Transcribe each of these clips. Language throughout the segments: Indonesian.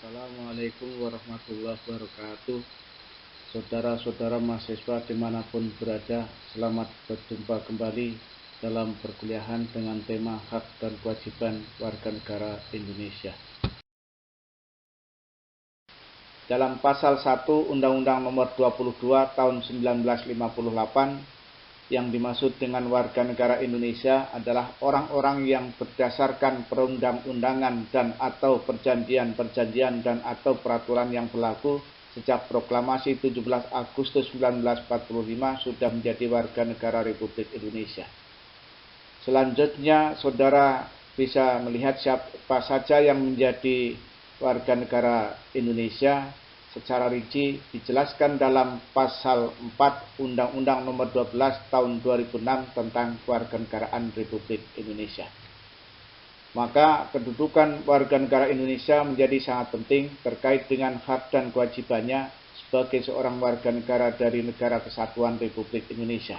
Assalamualaikum warahmatullahi wabarakatuh. Saudara-saudara mahasiswa dimanapun berada, selamat berjumpa kembali dalam perkuliahan dengan tema hak dan kewajiban warga negara Indonesia. Dalam pasal 1 Undang-Undang Nomor 22 Tahun 1958, yang dimaksud dengan warga negara Indonesia adalah orang-orang yang berdasarkan perundang-undangan dan atau perjanjian-perjanjian dan atau peraturan yang berlaku sejak proklamasi 17 Agustus 1945 sudah menjadi warga negara Republik Indonesia. Selanjutnya, saudara bisa melihat siapa saja yang menjadi warga negara Indonesia secara rinci dijelaskan dalam pasal 4 Undang-Undang Nomor 12 Tahun 2006 tentang Kewarganegaraan Republik Indonesia. Maka kedudukan warga negara Indonesia menjadi sangat penting terkait dengan hak dan kewajibannya sebagai seorang warga negara dari Negara Kesatuan Republik Indonesia.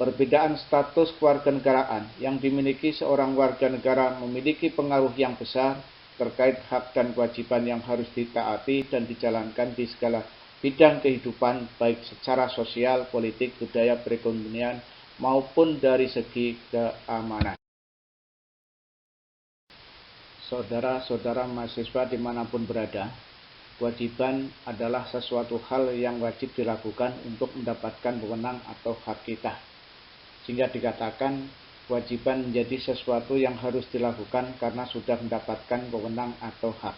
Perbedaan status kewarganegaraan yang dimiliki seorang warga negara memiliki pengaruh yang besar terkait hak dan kewajiban yang harus ditaati dan dijalankan di segala bidang kehidupan, baik secara sosial, politik, budaya, perekonomian, maupun dari segi keamanan. Saudara-saudara mahasiswa dimanapun berada, kewajiban adalah sesuatu hal yang wajib dilakukan untuk mendapatkan wewenang atau hak kita. Sehingga dikatakan kewajiban menjadi sesuatu yang harus dilakukan karena sudah mendapatkan wewenang atau hak.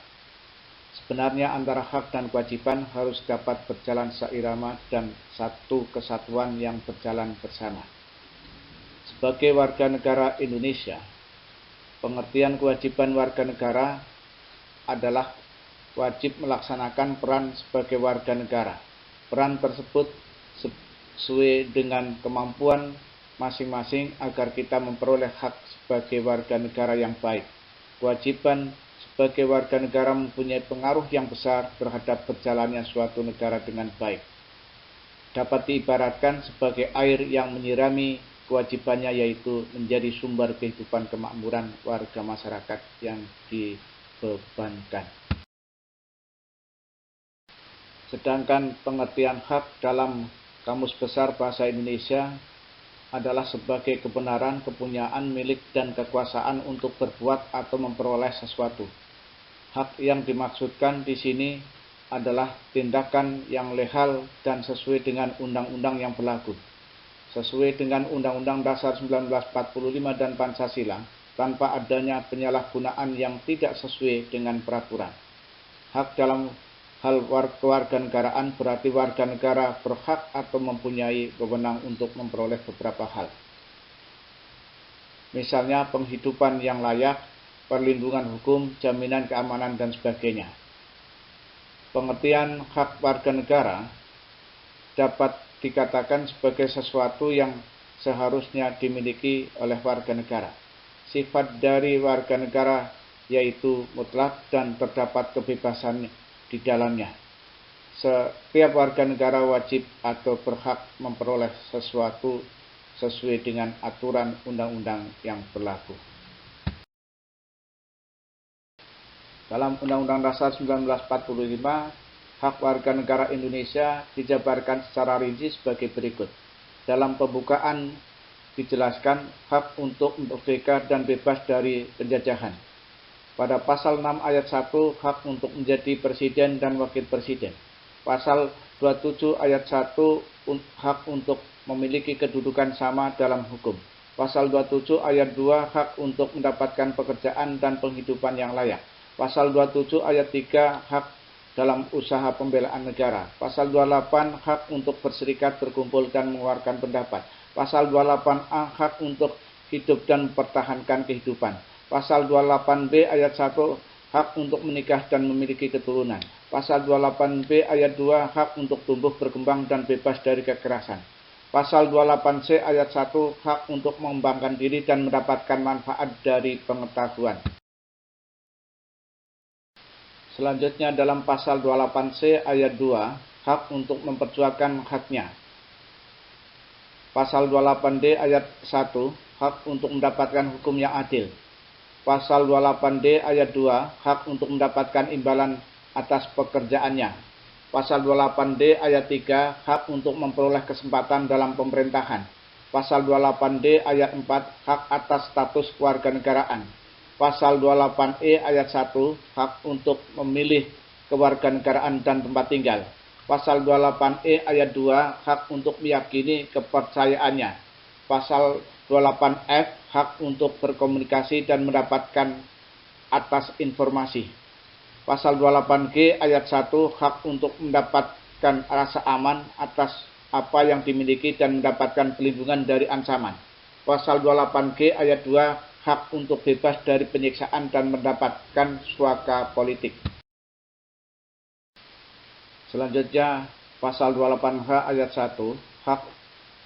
Sebenarnya antara hak dan kewajiban harus dapat berjalan seirama dan satu kesatuan yang berjalan bersama. Sebagai warga negara Indonesia, pengertian kewajiban warga negara adalah wajib melaksanakan peran sebagai warga negara. Peran tersebut sesuai dengan kemampuan masing-masing agar kita memperoleh hak sebagai warga negara yang baik. Kewajiban sebagai warga negara mempunyai pengaruh yang besar terhadap berjalannya suatu negara dengan baik. Dapat diibaratkan sebagai air yang menyirami kewajibannya, yaitu menjadi sumber kehidupan kemakmuran warga masyarakat yang dibebankan. Sedangkan pengertian hak dalam Kamus Besar Bahasa Indonesia adalah sebagai kebenaran, kepunyaan, milik, dan kekuasaan untuk berbuat atau memperoleh sesuatu. Hak yang dimaksudkan di sini adalah tindakan yang legal dan sesuai dengan undang-undang yang berlaku. Sesuai dengan Undang-Undang Dasar 1945 dan Pancasila, tanpa adanya penyalahgunaan yang tidak sesuai dengan peraturan. Hak dalam hal kewarganegaraan berarti warga negara berhak atau mempunyai wewenang untuk memperoleh beberapa hal. Misalnya penghidupan yang layak, perlindungan hukum, jaminan keamanan, dan sebagainya. Pengertian hak warga negara dapat dikatakan sebagai sesuatu yang seharusnya dimiliki oleh warga negara. Sifat dari warga negara yaitu mutlak dan terdapat kebebasan di dalamnya. Setiap warga negara wajib atau berhak memperoleh sesuatu sesuai dengan aturan undang-undang yang berlaku. Dalam Undang-Undang Dasar 1945, hak warga negara Indonesia dijabarkan secara rinci sebagai berikut. Dalam pembukaan dijelaskan hak untuk merdeka dan bebas dari penjajahan. Pada pasal 6 ayat 1, hak untuk menjadi presiden dan wakil presiden. Pasal 27 ayat 1, hak untuk memiliki kedudukan sama dalam hukum. Pasal 27 ayat 2, hak untuk mendapatkan pekerjaan dan penghidupan yang layak. Pasal 27 ayat 3, hak dalam usaha pembelaan negara. Pasal 28, hak untuk berserikat, berkumpul, dan mengeluarkan pendapat. Pasal 28A, hak untuk hidup dan mempertahankan kehidupan. Pasal 28B ayat 1, hak untuk menikah dan memiliki keturunan. Pasal 28B ayat 2, hak untuk tumbuh, berkembang, dan bebas dari kekerasan. Pasal 28C ayat 1, hak untuk mengembangkan diri dan mendapatkan manfaat dari pengetahuan. Selanjutnya dalam pasal 28C ayat 2, hak untuk memperjuangkan haknya. Pasal 28D ayat 1, hak untuk mendapatkan hukum yang adil. Pasal 28D ayat 2, hak untuk mendapatkan imbalan atas pekerjaannya. Pasal 28D ayat 3, hak untuk memperoleh kesempatan dalam pemerintahan. Pasal 28D ayat 4, hak atas status kewarganegaraan. Pasal 28E ayat 1, hak untuk memilih kewarganegaraan dan tempat tinggal. Pasal 28E ayat 2, hak untuk meyakini kepercayaannya. Pasal 28F, hak untuk berkomunikasi dan mendapatkan atas informasi. Pasal 28G ayat 1, hak untuk mendapatkan rasa aman atas apa yang dimiliki dan mendapatkan pelindungan dari ancaman. Pasal 28G ayat 2, hak untuk bebas dari penyiksaan dan mendapatkan suaka politik. Selanjutnya, pasal 28H ayat 1, hak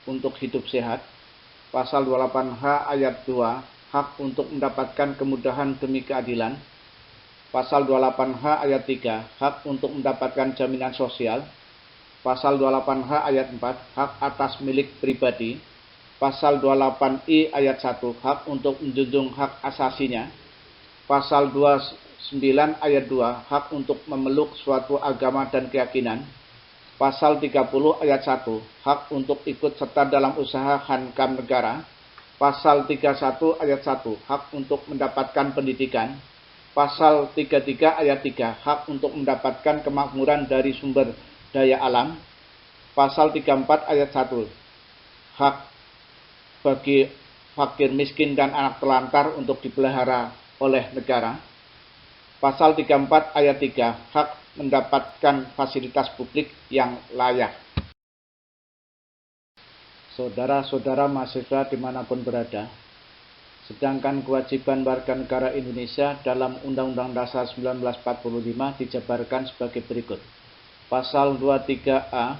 untuk hidup sehat. Pasal 28H ayat 2, hak untuk mendapatkan kemudahan demi keadilan. Pasal 28H ayat 3, hak untuk mendapatkan jaminan sosial. Pasal 28H ayat 4, hak atas milik pribadi. Pasal 28I ayat 1, hak untuk menjunjung hak asasinya. Pasal 29 ayat 2, hak untuk memeluk suatu agama dan keyakinan. Pasal 30 ayat 1, hak untuk ikut serta dalam usaha hankam negara. Pasal 31 ayat 1, hak untuk mendapatkan pendidikan. Pasal 33 ayat 3, hak untuk mendapatkan kemakmuran dari sumber daya alam. Pasal 34 ayat 1, hak bagi fakir miskin dan anak telantar untuk dipelihara oleh negara. Pasal 34 ayat 3, hak mendapatkan fasilitas publik yang layak. Saudara-saudara mahasiswa dimanapun berada, sedangkan kewajiban warga negara Indonesia dalam Undang-Undang Dasar 1945 dijabarkan sebagai berikut. Pasal 23A,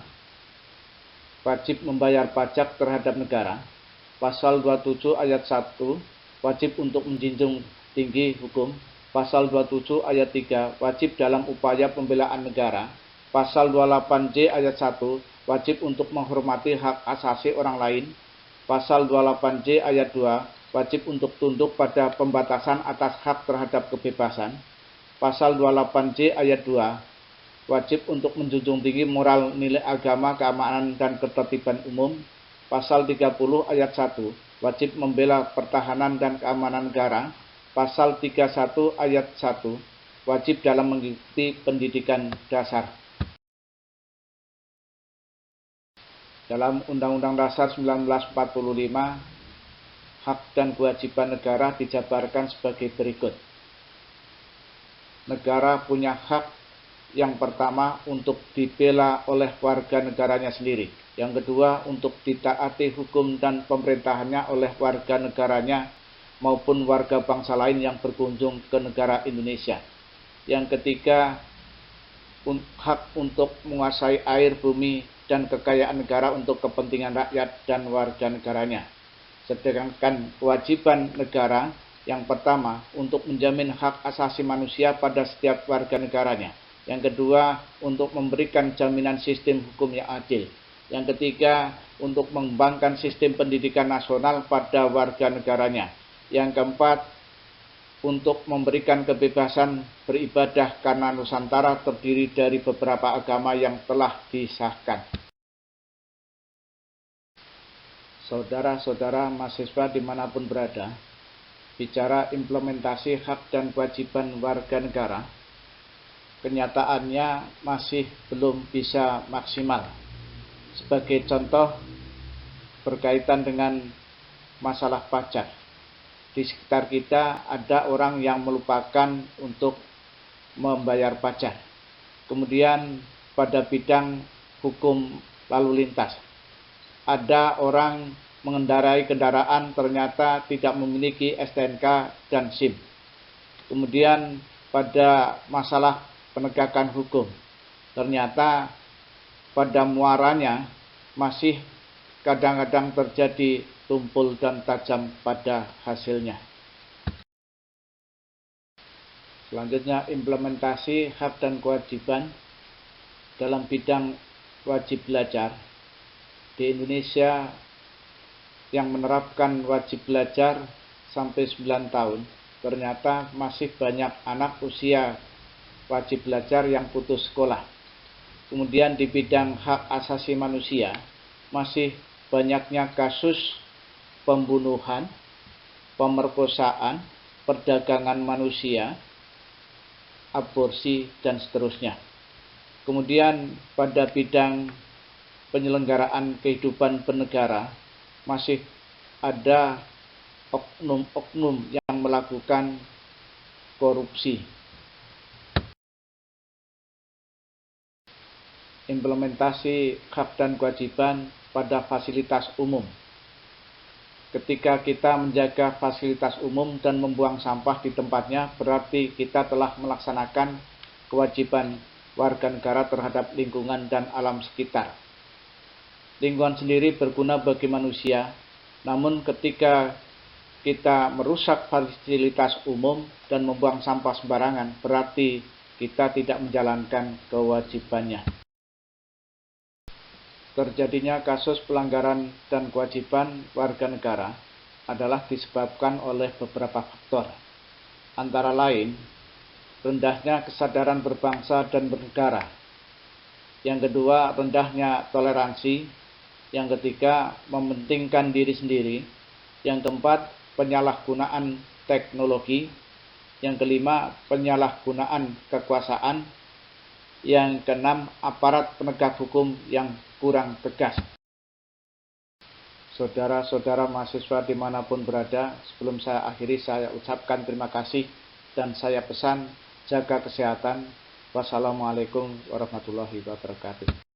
wajib membayar pajak terhadap negara. Pasal 27 ayat 1, wajib untuk menjunjung tinggi hukum. Pasal 27 ayat 3, wajib dalam upaya pembelaan negara. Pasal 28J ayat 1, wajib untuk menghormati hak asasi orang lain. Pasal 28J ayat 2, wajib untuk tunduk pada pembatasan atas hak terhadap kebebasan. Pasal 28J ayat 2, wajib untuk menjunjung tinggi moral nilai agama, keamanan, dan ketertiban umum. Pasal 30 ayat 1, wajib membela pertahanan dan keamanan negara. Pasal 31 ayat 1, wajib dalam mengikuti pendidikan dasar. Dalam Undang-Undang Dasar 1945, hak dan kewajiban negara dijabarkan sebagai berikut. Negara punya hak yang pertama untuk dibela oleh warga negaranya sendiri. Yang kedua, untuk ditaati hukum dan pemerintahannya oleh warga negaranya maupun warga bangsa lain yang berkunjung ke negara Indonesia. Yang ketiga, hak untuk menguasai air, bumi, dan kekayaan negara untuk kepentingan rakyat dan warga negaranya. Sedangkan kewajiban negara yang pertama untuk menjamin hak asasi manusia pada setiap warga negaranya. Yang kedua, untuk memberikan jaminan sistem hukum yang adil. Yang ketiga, untuk mengembangkan sistem pendidikan nasional pada warga negaranya. Yang keempat, untuk memberikan kebebasan beribadah karena Nusantara terdiri dari beberapa agama yang telah disahkan. Saudara-saudara mahasiswa dimanapun berada, bicara implementasi hak dan kewajiban warga negara, kenyataannya masih belum bisa maksimal. Sebagai contoh, berkaitan dengan masalah pajak. Di sekitar kita ada orang yang melupakan untuk membayar pajak. Kemudian pada bidang hukum lalu lintas, ada orang mengendarai kendaraan ternyata tidak memiliki STNK dan SIM. Kemudian pada masalah penegakan hukum, ternyata pada muaranya masih kadang-kadang terjadi tumpul dan tajam pada hasilnya. Selanjutnya, implementasi hak dan kewajiban dalam bidang wajib belajar. Di Indonesia yang menerapkan wajib belajar sampai 9 tahun, ternyata masih banyak anak usia wajib belajar yang putus sekolah. Kemudian di bidang hak asasi manusia, masih banyaknya kasus pembunuhan, pemerkosaan, perdagangan manusia, aborsi, dan seterusnya. Kemudian pada bidang penyelenggaraan kehidupan bernegara, masih ada oknum-oknum yang melakukan korupsi. Implementasi hak dan kewajiban pada fasilitas umum. Ketika kita menjaga fasilitas umum dan membuang sampah di tempatnya, berarti kita telah melaksanakan kewajiban warga negara terhadap lingkungan dan alam sekitar. Lingkungan sendiri berguna bagi manusia, namun ketika kita merusak fasilitas umum dan membuang sampah sembarangan, berarti kita tidak menjalankan kewajibannya. Terjadinya kasus pelanggaran dan kewajiban warga negara adalah disebabkan oleh beberapa faktor. Antara lain, rendahnya kesadaran berbangsa dan bernegara. Yang kedua, rendahnya toleransi. Yang ketiga, mementingkan diri sendiri. Yang keempat, penyalahgunaan teknologi. Yang kelima, penyalahgunaan kekuasaan. Yang keenam, aparat penegak hukum yang kurang tegas. Saudara-saudara mahasiswa dimanapun berada, sebelum saya akhiri, saya ucapkan terima kasih dan saya pesan jaga kesehatan. Wassalamualaikum warahmatullahi wabarakatuh.